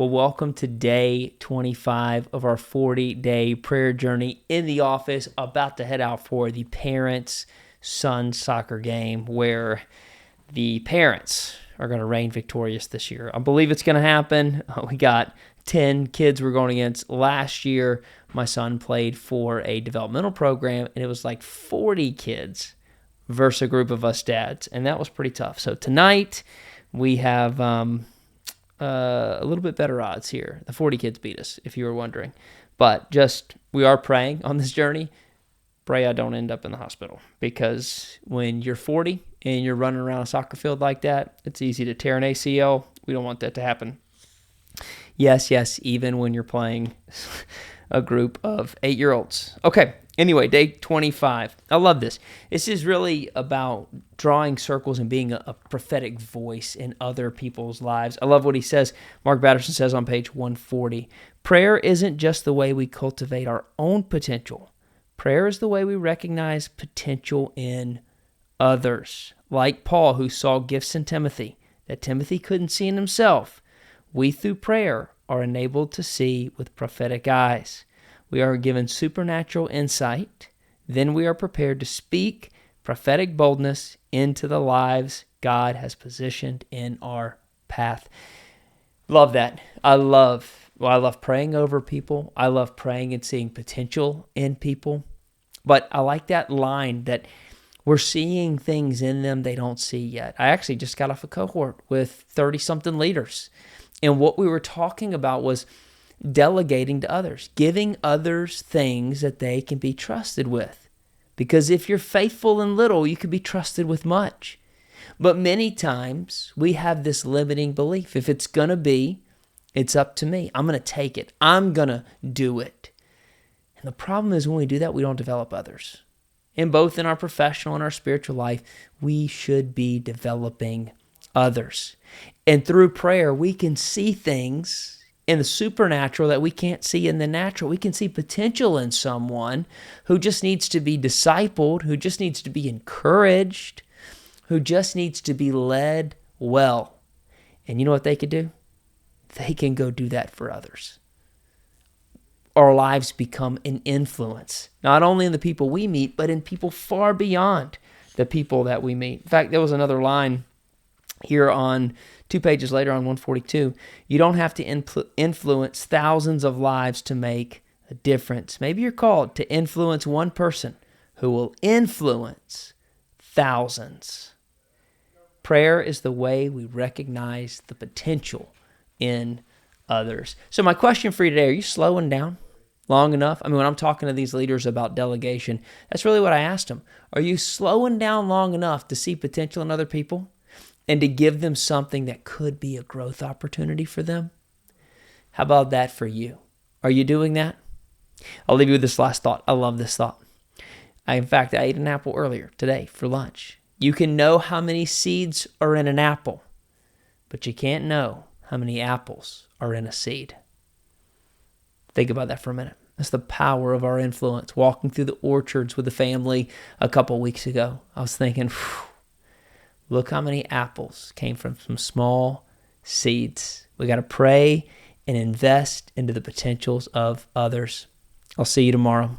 Well, welcome to day 25 of our 40-day prayer journey in the office. About to head out for the parents-son soccer game where the parents are going to reign victorious this year. I believe it's going to happen. We got 10 kids we're going against. Last year, my son played for a developmental program, and it was like 40 kids versus a group of us dads, and that was pretty tough. So tonight, we have a little bit better odds here. The 40 kids beat us, if you were wondering. But we are praying on this journey. Pray I don't end up in the hospital, because when you're 40 and you're running around a soccer field like that, it's easy to tear an ACL. We don't want that to happen. Yes, even when you're playing a group of 8-year-olds. Okay, anyway, day 25. I love this. This is really about drawing circles and being a prophetic voice in other people's lives. I love what he says. Mark Batterson says on page 140, prayer isn't just the way we cultivate our own potential. Prayer is the way we recognize potential in others. Like Paul, who saw gifts in Timothy that Timothy couldn't see in himself. We, through prayer, are enabled to see with prophetic eyes. We are given supernatural insight. Then we are prepared to speak prophetic boldness into the lives God has positioned in our path. Love that. I love praying over people. I love praying and seeing potential in people. But I like that line that we're seeing things in them they don't see yet. I actually just got off a cohort with 30-something leaders. And what we were talking about was delegating to others, giving others things that they can be trusted with. Because if you're faithful in little, you can be trusted with much. But many times we have this limiting belief. If it's going to be, it's up to me. I'm going to take it. I'm going to do it. And the problem is when we do that, we don't develop others. And both in our professional and our spiritual life, we should be developing others. And through prayer, we can see things in the supernatural that we can't see in the natural. We can see potential in someone who just needs to be discipled, who just needs to be encouraged, who just needs to be led well. And you know what they could do? They can go do that for others. Our lives become an influence, not only in the people we meet, but in people far beyond the people that we meet. In fact, there was another line here on 2 pages later on 142. You don't have to influence thousands of lives to make a difference. Maybe you're called to influence one person who will influence thousands. Prayer is the way we recognize the potential in others. So my question for you today, are you slowing down long enough? I mean, when I'm talking to these leaders about delegation, that's really what I asked them. Are you slowing down long enough to see potential in other people and to give them something that could be a growth opportunity for them? How about that for you? Are you doing that? I'll leave you with this last thought. I love this thought. In fact, I ate an apple earlier today for lunch. You can know how many seeds are in an apple, but you can't know how many apples are in a seed. Think about that for a minute. That's the power of our influence. Walking through the orchards with the family a couple weeks ago, I was thinking, look how many apples came from some small seeds. We got to pray and invest into the potentials of others. I'll see you tomorrow.